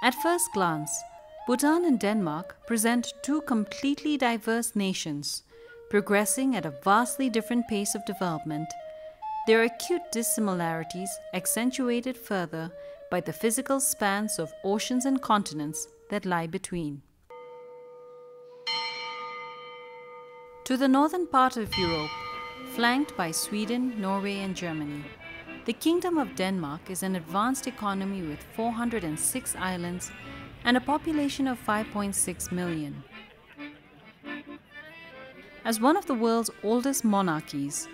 At first glance, Bhutan and Denmark present two completely diverse nations, progressing at a vastly different pace of development. Their acute dissimilarities accentuated further by the physical spans of oceans and continents that lie between. To the northern part of Europe, flanked by Sweden, Norway, and Germany, the Kingdom of Denmark is an advanced economy with 406 islands and a population of 5.6 million. As one of the world's oldest monarchies,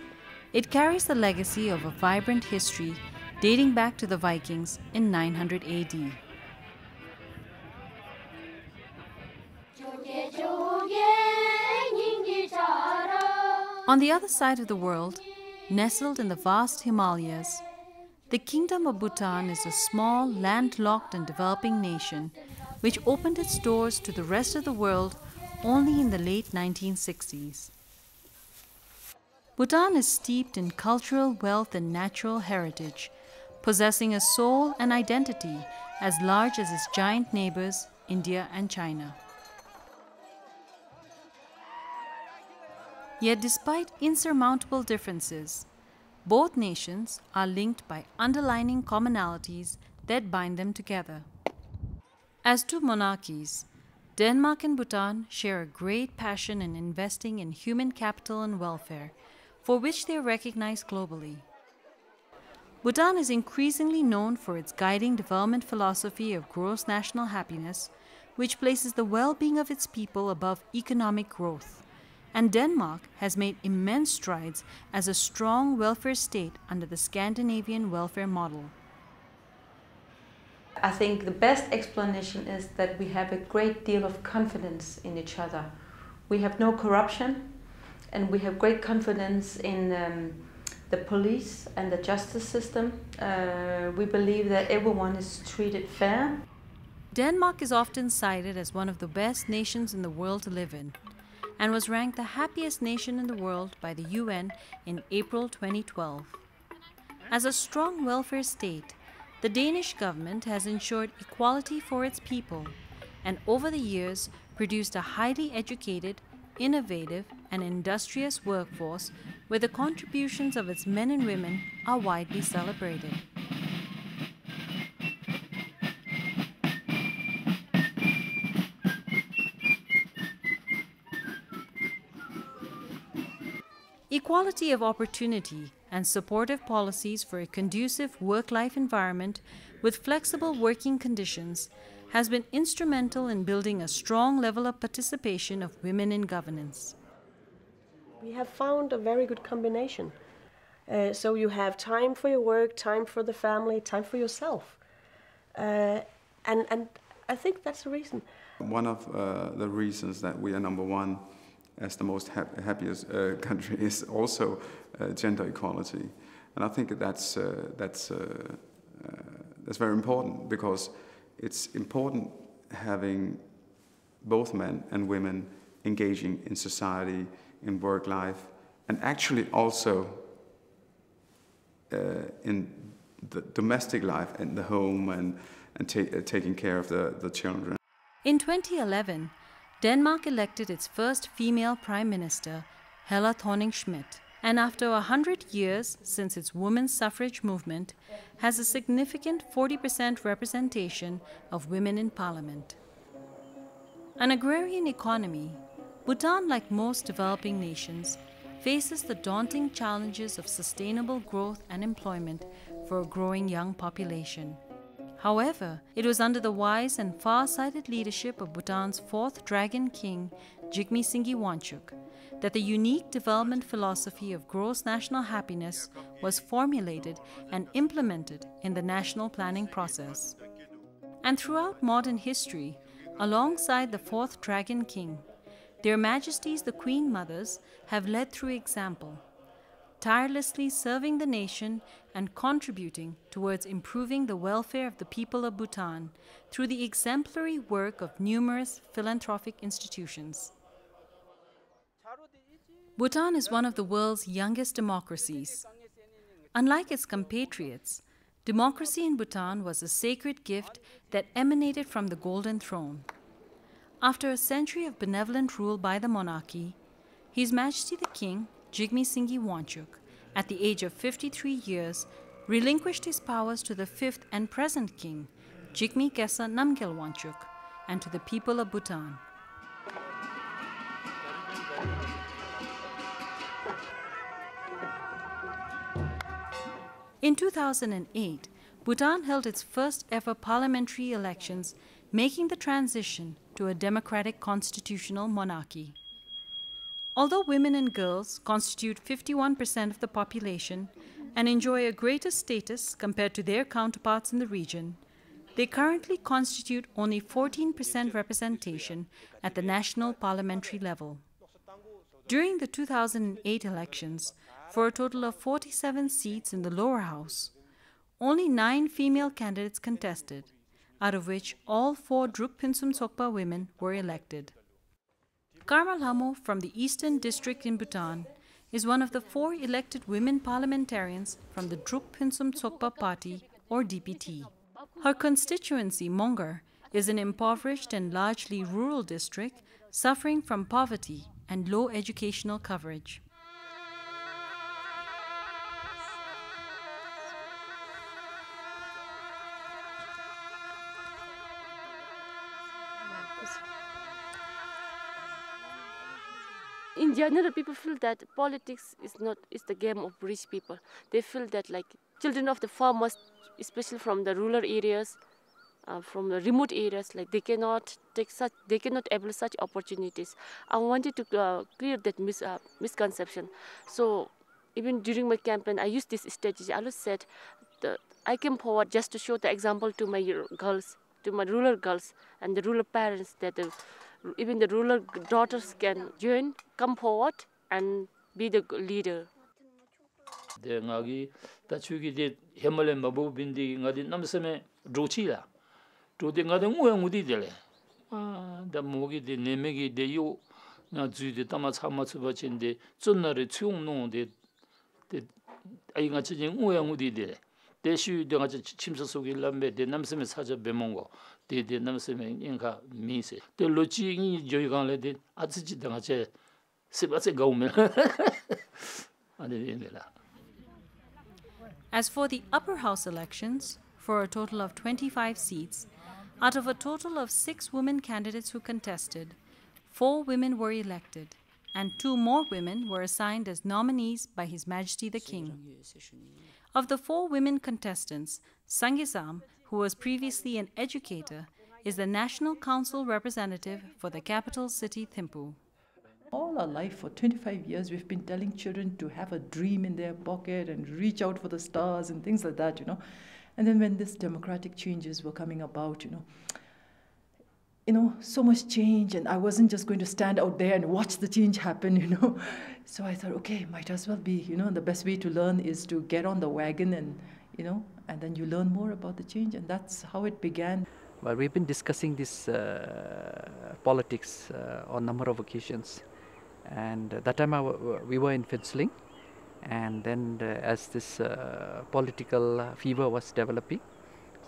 it carries the legacy of a vibrant history dating back to the Vikings in 900 AD. On the other side of the world, nestled in the vast Himalayas, the Kingdom of Bhutan is a small, landlocked and developing nation which opened its doors to the rest of the world only in the late 1960s. Bhutan is steeped in cultural wealth and natural heritage, possessing a soul and identity as large as its giant neighbors, India and China. Yet despite insurmountable differences, both nations are linked by underlying commonalities that bind them together. As two monarchies, Denmark and Bhutan share a great passion in investing in human capital and welfare, for which they are recognized globally. Bhutan is increasingly known for its guiding development philosophy of gross national happiness, which places the well-being of its people above economic growth. And Denmark has made immense strides as a strong welfare state under the Scandinavian welfare model. I think the best explanation is that we have a great deal of confidence in each other. We have no corruption, and we have great confidence in the police and the justice system. We believe that everyone is treated fair. Denmark is often cited as one of the best nations in the world to live in, and was ranked the happiest nation in the world by the UN in April 2012. As a strong welfare state, the Danish government has ensured equality for its people, and over the years produced a highly educated, innovative, and industrious workforce where the contributions of its men and women are widely celebrated. Equality of opportunity and supportive policies for a conducive work-life environment with flexible working conditions has been instrumental in building a strong level of participation of women in governance. We have found a very good combination. So you have time for your work, time for the family, time for yourself. And I think that's the reason. One of the reasons that we are number one as the most happiest country is also gender equality. And I think that's very important, because it's important having both men and women engaging in society, in work life, and actually also in the domestic life, in the home, and taking care of the children. In 2011, Denmark elected its first female prime minister, Helle Thorning-Schmidt, and after 100 years since its women's suffrage movement, has a significant 40% representation of women in parliament. An agrarian economy, Bhutan, like most developing nations, faces the daunting challenges of sustainable growth and employment for a growing young population. However, it was under the wise and far-sighted leadership of Bhutan's fourth Dragon King, Jigme Singye Wanchuk, that the unique development philosophy of gross national happiness was formulated and implemented in the national planning process. And throughout modern history, alongside the fourth Dragon King, Their Majesties the Queen Mothers have led through example, tirelessly serving the nation and contributing towards improving the welfare of the people of Bhutan through the exemplary work of numerous philanthropic institutions. Bhutan is one of the world's youngest democracies. Unlike its compatriots, Democracy in Bhutan was a sacred gift that emanated from the Golden Throne. After a century of benevolent rule by the monarchy, His Majesty the King, Jigme Singye Wanchuk, at the age of 53 years, relinquished his powers to the fifth and present king, Jigme Kesa Namgyal Wanchuk, and to the people of Bhutan. In 2008, Bhutan held its first ever parliamentary elections, making the transition to a democratic constitutional monarchy. Although women and girls constitute 51% of the population and enjoy a greater status compared to their counterparts in the region, they currently constitute only 14% representation at the national parliamentary level. During the 2008 elections, for a total of 47 seats in the lower house, only 9 female candidates contested, out of which all 4 Druk Pinsum Sokpa women were elected. Karmal Hamo from the Eastern District in Bhutan is one of the 4 elected women parliamentarians from the Druk Pinsum Sokpa Party, or DPT. Her constituency, Mongar, is an impoverished and largely rural district suffering from poverty and low educational coverage. In general, people feel that politics is the game of rich people. They feel that like children of the farmers, especially from the rural areas, from the remote areas, like they cannot able such opportunities. I wanted to clear that misconception. So even during my campaign, I used this strategy. I always said that I came forward just to show the example to my girls, to my rural girls and the rural parents that even the rural daughters can join, come forward and be the leader. De ngagi tachugi de hemale mabu bindi ngadi namseme rochila. To de ngade ngudi dele. Da mogi de nemegi de yo na zu de tama chama chubachin de chonnare chung no de ai ngachi ngudi dele. 대시 내가 침사 속에 람베 대 남섬에 사자 배몽고 대대 남섬에 인가 미세 대 로치이 조이간래 대 아츠지 당아체 세바세 가오면 아니데라. As for the upper house elections, for a total of 25 seats, out of a total of 6 women candidates who contested, 4 women were elected, and 2 more women were assigned as nominees by His Majesty the King. Of the 4 women contestants, Sangay Zam, who was previously an educator, is the National Council representative for the capital city Thimphu. All our life, for 25 years, we've been telling children to have a dream in their pocket and reach out for the stars and things like that, And then when these democratic changes were coming about, so much change, and I wasn't just going to stand out there and watch the change happen, So I thought, okay, might as well be, the best way to learn is to get on the wagon and, and then you learn more about the change, and that's how it began. Well, we've been discussing this politics on a number of occasions, and that time we were in Finseling, and then as this political fever was developing,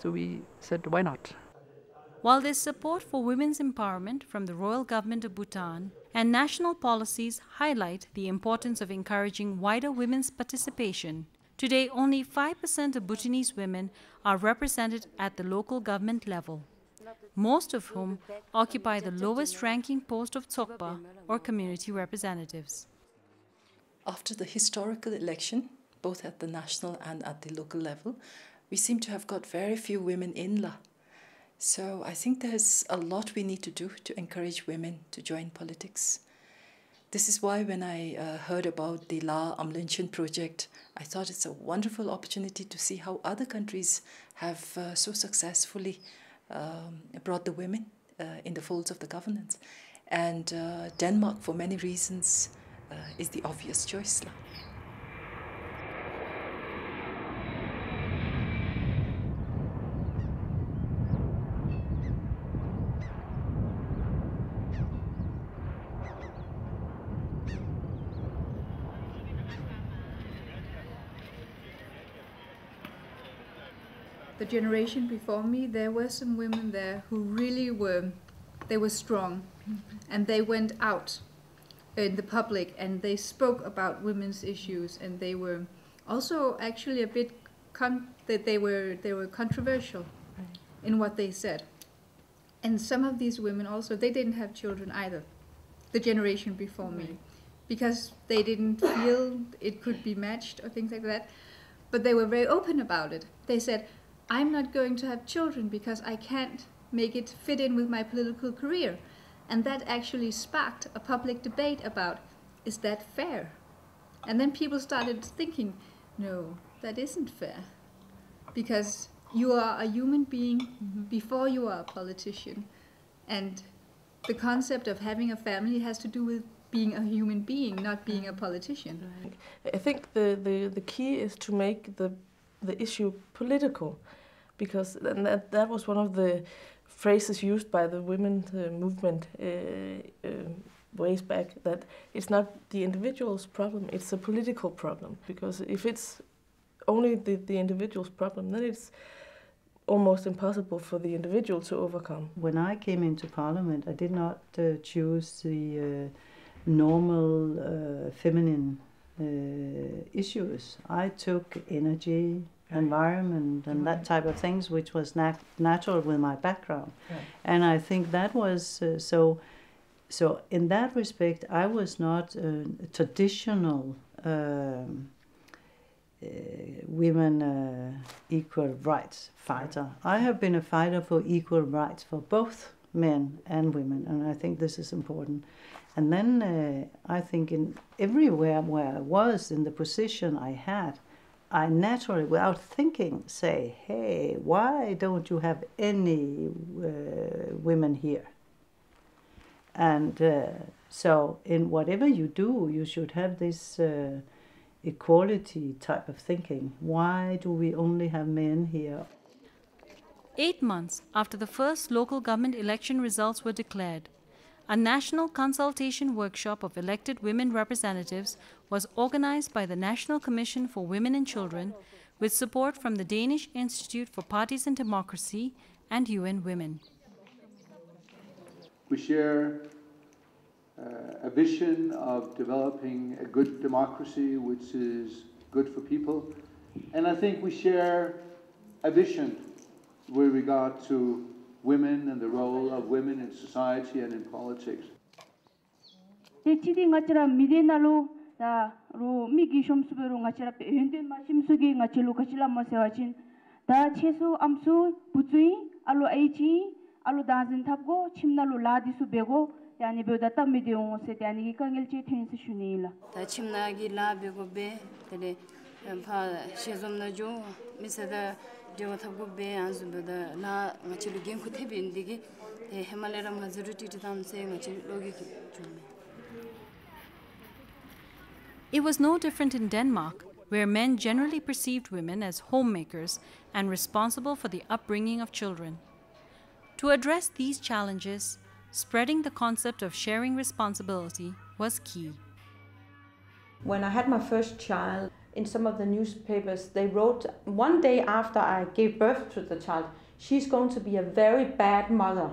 so we said, why not? While there's support for women's empowerment from the royal government of Bhutan, and national policies highlight the importance of encouraging wider women's participation, today only 5% of Bhutanese women are represented at the local government level, most of whom occupy the lowest ranking post of Tsokpa, or community representatives. After the historical election, both at the national and at the local level, we seem to have got very few women in La. So I think there's a lot we need to do to encourage women to join politics. This is why when I heard about the La Amlinchin project, I thought it's a wonderful opportunity to see how other countries have so successfully brought the women in the folds of the governance. And Denmark, for many reasons, is the obvious choice. the generation before me, there were some women there who really were strong, and they went out in the public and they spoke about women's issues, and they were also actually a bit they were controversial in what they said. And some of these women also, they didn't have children either, the generation before me, because they didn't feel it could be matched or things like that. But they were very open about it. They said, I'm not going to have children because I can't make it fit in with my political career. And that actually sparked a public debate about, is that fair? And then people started thinking, no, that isn't fair. Because you are a human being before you are a politician. And the concept of having a family has to do with being a human being, not being a politician. I think the key is to make the issue political, because that was one of the phrases used by the women's movement ways back, that it's not the individual's problem, it's a political problem. Because if it's only the individual's problem, then it's almost impossible for the individual to overcome. When I came into Parliament, I did not choose the normal feminine issues. I took energy, environment, and that type of things, which was natural with my background. Right. And I think that was so in that respect, I was not a traditional women equal rights fighter. I have been a fighter for equal rights for both men and women, and I think this is important. And then I think in everywhere where I was, in the position I had, I naturally, without thinking, say, hey, why don't you have any women here? And so in whatever you do, you should have this equality type of thinking. Why do we only have men here? 8 months after the first local government election results were declared, a national consultation workshop of elected women representatives was organized by the National Commission for Women and Children with support from the Danish Institute for Parties and Democracy and UN Women. We share a vision of developing a good democracy which is good for people, and I think we share a vision with regard to women and the role of women in society and in politics. It was no different in Denmark, where men generally perceived women as homemakers and responsible for the upbringing of children. To address these challenges, spreading the concept of sharing responsibility was key. When I had my first child, in some of the newspapers, they wrote, one day after I gave birth to the child, she's going to be a very bad mother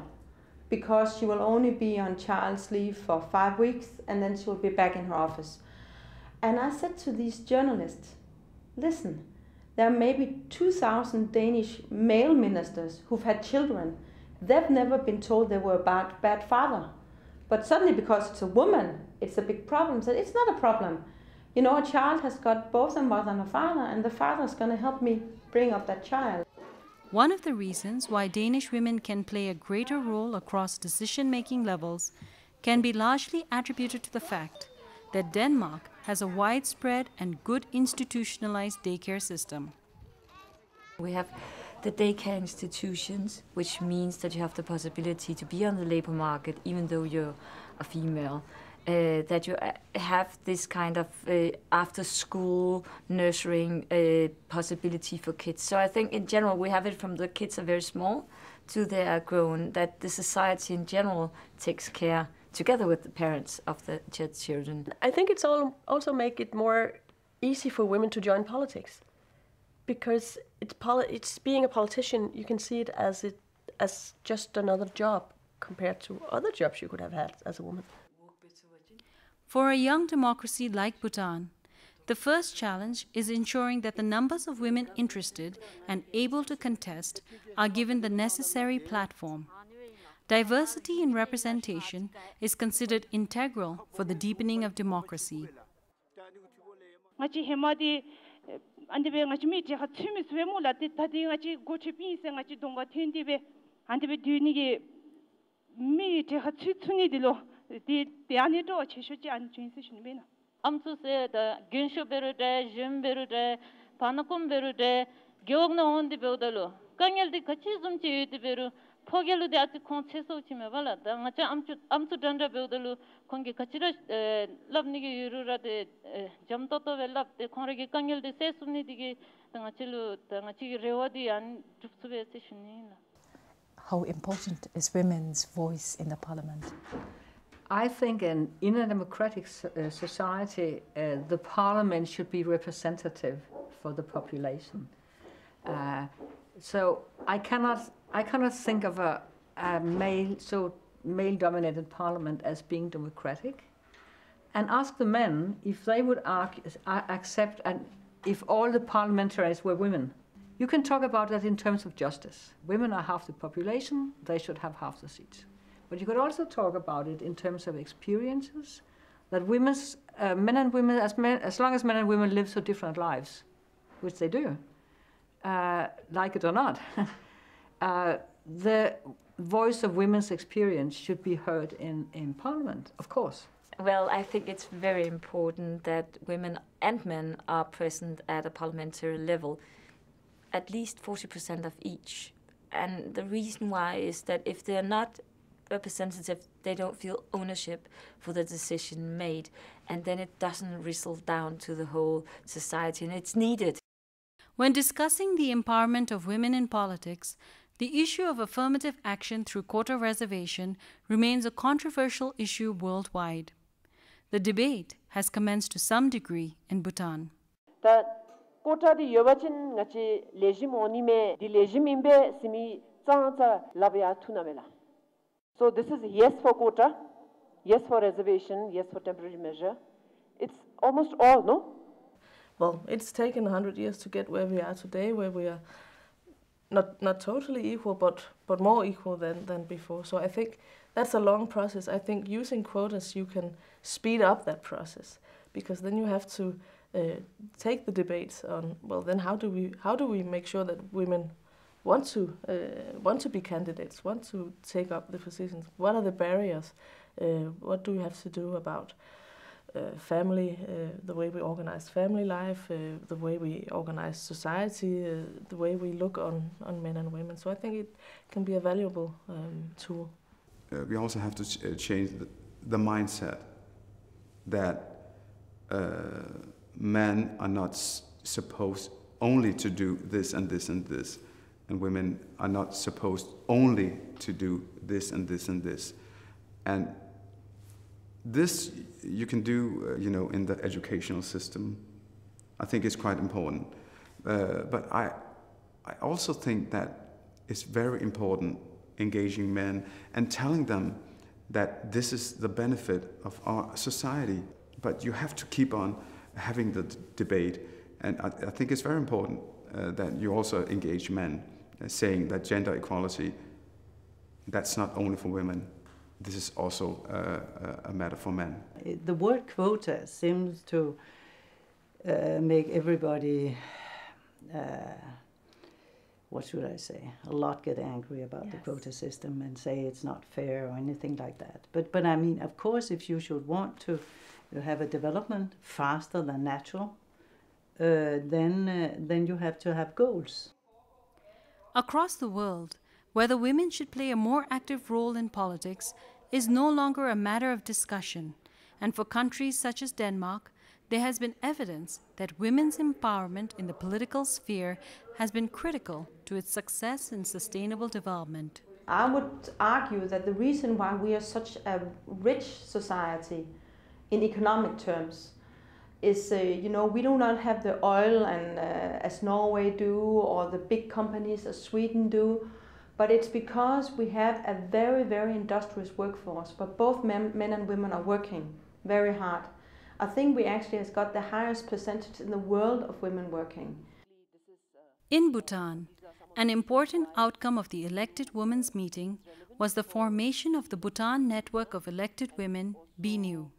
because she will only be on child's leave for 5 weeks and then she will be back in her office. And I said to these journalists, listen, there are maybe 2,000 Danish male ministers who've had children. They've never been told they were a bad father. But suddenly, because it's a woman, it's a big problem. So it's not a problem. You know, a child has got both a mother and a father, and the father's going to help me bring up that child. One of the reasons why Danish women can play a greater role across decision-making levels can be largely attributed to the fact that Denmark has a widespread and good institutionalized daycare system. We have the daycare institutions, which means that you have the possibility to be on the labor market even though you're a female. That you have this kind of after-school nurturing possibility for kids. So I think in general we have it from the kids are very small to they are grown, that the society in general takes care, together with the parents, of the children. I think it's also make it more easy for women to join politics. Because it's being a politician, you can see it as just another job compared to other jobs you could have had as a woman. For a young democracy like Bhutan, the first challenge is ensuring that the numbers of women interested and able to contest are given the necessary platform. Diversity in representation is considered integral for the deepening of democracy. Amtu se da gynsho berude, jim berude, panakum berude, gyogna ondi beudalo. Kangel di kachizum chi yuti beru, pogelu de ati koncheso uchime bala. Da ngacha amtu danda beudalo, kongi kachira labnigi yurura de jamtoto ve lab de konregi kangel de sesumni digi da ngachi rewa di an jupsube se shunila. How important is women's voice in the parliament? I think in a democratic society, the parliament should be representative for the population. So I cannot think of a male-dominated parliament as being democratic. And ask the men if they would accept, and if all the parliamentarians were women. You can talk about that in terms of justice. Women are half the population; they should have half the seats. But you could also talk about it in terms of experiences, that men and women, as long as men and women live so different lives, which they do, like it or not, the voice of women's experience should be heard in Parliament, of course. Well, I think it's very important that women and men are present at a parliamentary level, at least 40% of each. And the reason why is that if they're not representative, they don't feel ownership for the decision made, and then it doesn't trickle down to the whole society, and it's needed. When discussing the empowerment of women in politics, the issue of affirmative action through quota reservation remains a controversial issue worldwide. The debate has commenced to some degree in Bhutan. The quota di yobachin ngachi legime onime di legime imbe simi tsa labya tunamela. So this is yes for quota, yes for reservation, yes for temporary measure. It's almost all, no? Well, it's taken 100 years to get where we are today, where we are not totally equal, but more equal than before. So I think that's a long process. I think using quotas, you can speed up that process, because then you have to take the debates on, well, then how do we make sure that women want to be candidates, want to take up the positions? What are the barriers? What do we have to do about family, the way we organize family life, the way we organize society, the way we look on men and women? So I think it can be a valuable tool. We also have to change the mindset that men are not supposed only to do this and this and this, and women are not supposed only to do this and this and this. And this you can do, in the educational system. I think it's quite important. But I also think that it's very important engaging men and telling them that this is the benefit of our society. But you have to keep on having the debate. And I think it's very important that you also engage men, saying that gender equality, that's not only for women. This is also a matter for men. The word quota seems to make everybody, what should I say, a lot get angry about the quota system and say it's not fair or anything like that. But I mean, of course, if you should want to have a development faster than natural, then you have to have goals. Across the world, whether women should play a more active role in politics is no longer a matter of discussion, and for countries such as Denmark, there has been evidence that women's empowerment in the political sphere has been critical to its success in sustainable development. I would argue that the reason why we are such a rich society in economic terms is, you know, we do not have the oil and as Norway do, or the big companies as Sweden do, but it's because we have a very, very industrious workforce, but both men and women are working very hard. I think we actually has got the highest percentage in the world of women working. In Bhutan, an important outcome of the elected women's meeting was the formation of the Bhutan Network of Elected Women, BNEW.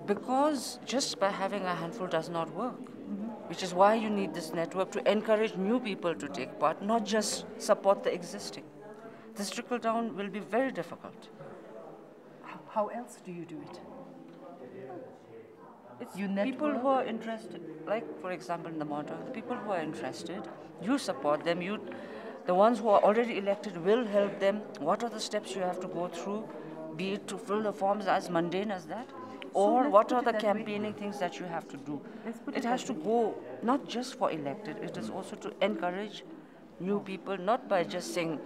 Because just by having a handful does not work, which is why you need this network to encourage new people to take part, not just support the existing. This trickle down will be very difficult. How else do you do it? It's people who are interested, like for example in the model, the people who are interested, you support them, the ones who are already elected will help them. What are the steps you have to go through, be it to fill the forms as mundane as that, or what are the campaigning things that you have to do. It has to go not just for elected, it is also to encourage new people, not by just saying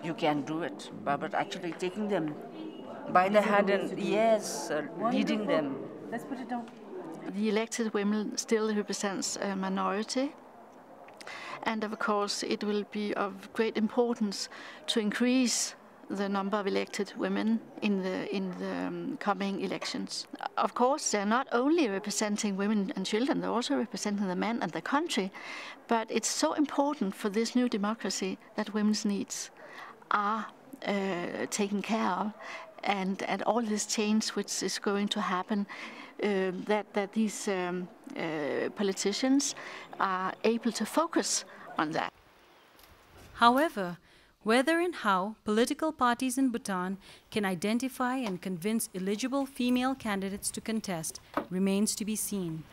you can do it, but actually taking them by the hand and leading them. Let's put it down. The elected women still represents a minority, and of course it will be of great importance to increase the number of elected women in the coming elections. Of course, they're not only representing women and children, they're also representing the men and the country, but it's so important for this new democracy that women's needs are taken care of, and all this change which is going to happen, that these politicians are able to focus on that. However, whether and how political parties in Bhutan can identify and convince eligible female candidates to contest remains to be seen.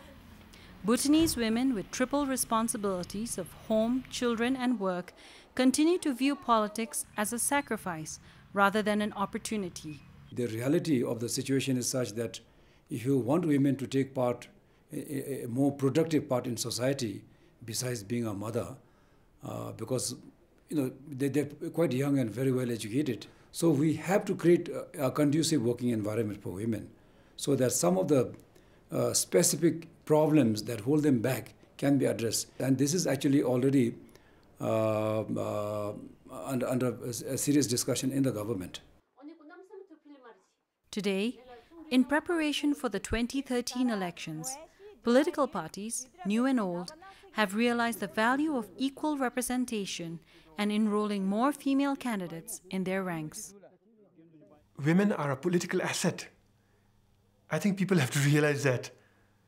Bhutanese women with triple responsibilities of home, children, and work continue to view politics as a sacrifice rather than an opportunity. The reality of the situation is such that if you want women to take part, a more productive part in society, besides being a mother, because they're quite young and very well educated. So we have to create a conducive working environment for women so that some of the specific problems that hold them back can be addressed. And this is actually already under a serious discussion in the government. Today, in preparation for the 2013 elections, political parties, new and old, have realized the value of equal representation and enrolling more female candidates in their ranks. Women are a political asset. I think people have to realize that.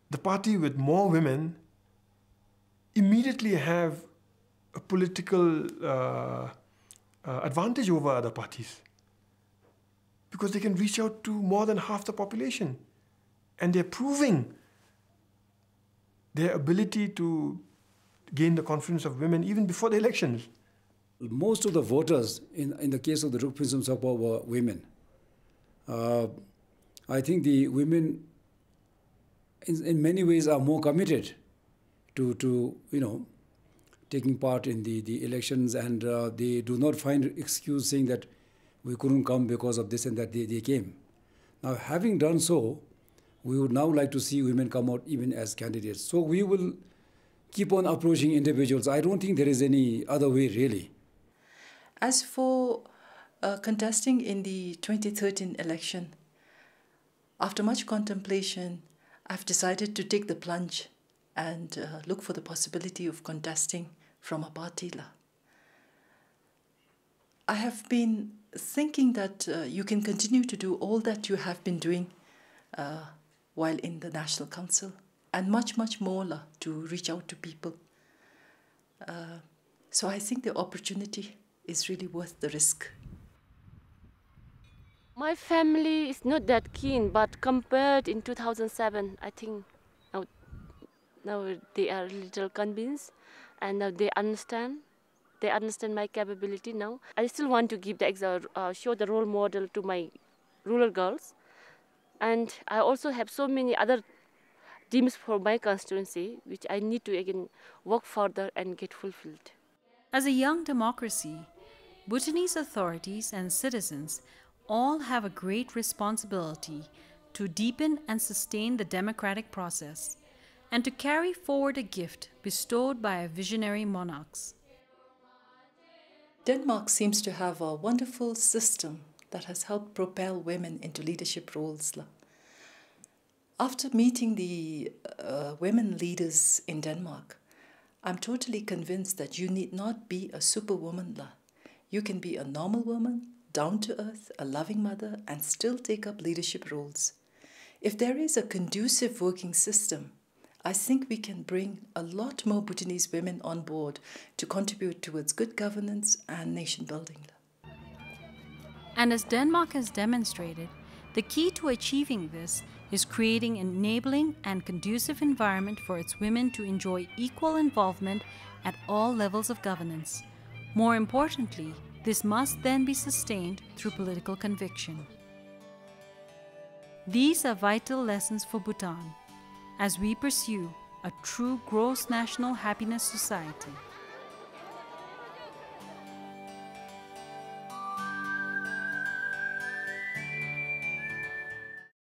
The party with more women immediately have a political advantage over other parties, because they can reach out to more than half the population, and they're proving their ability to gain the confidence of women even before the elections. Most of the voters in the case of the Rukpism Sapa were women. I think the women in many ways are more committed to taking part in the elections, and they do not find excuse saying that we couldn't come because of this and that. They came. Now, having done so, we would now like to see women come out even as candidates. So we will keep on approaching individuals. I don't think there is any other way, really. As for contesting in the 2013 election, after much contemplation, I've decided to take the plunge and look for the possibility of contesting from a party. I have been thinking that you can continue to do all that you have been doing while in the National Council, and much, much more to reach out to people. So I think the opportunity is really worth the risk. My family is not that keen, but compared in 2007, I think now they are a little convinced, and now they understand. They understand my capability now. I still want to give show the role model to my rural girls, and I also have so many other dreams for my constituency, which I need to again work further and get fulfilled. As a young democracy, Bhutanese authorities and citizens all have a great responsibility to deepen and sustain the democratic process, and to carry forward a gift bestowed by our visionary monarchs. Denmark seems to have a wonderful system that has helped propel women into leadership roles. After meeting the women leaders in Denmark, I'm totally convinced that you need not be a superwoman. You can be a normal woman, down to earth, a loving mother, and still take up leadership roles. If there is a conducive working system, I think we can bring a lot more Bhutanese women on board to contribute towards good governance and nation building. And as Denmark has demonstrated, the key to achieving this is creating an enabling and conducive environment for its women to enjoy equal involvement at all levels of governance. More importantly, this must then be sustained through political conviction. These are vital lessons for Bhutan as we pursue a true gross national happiness society.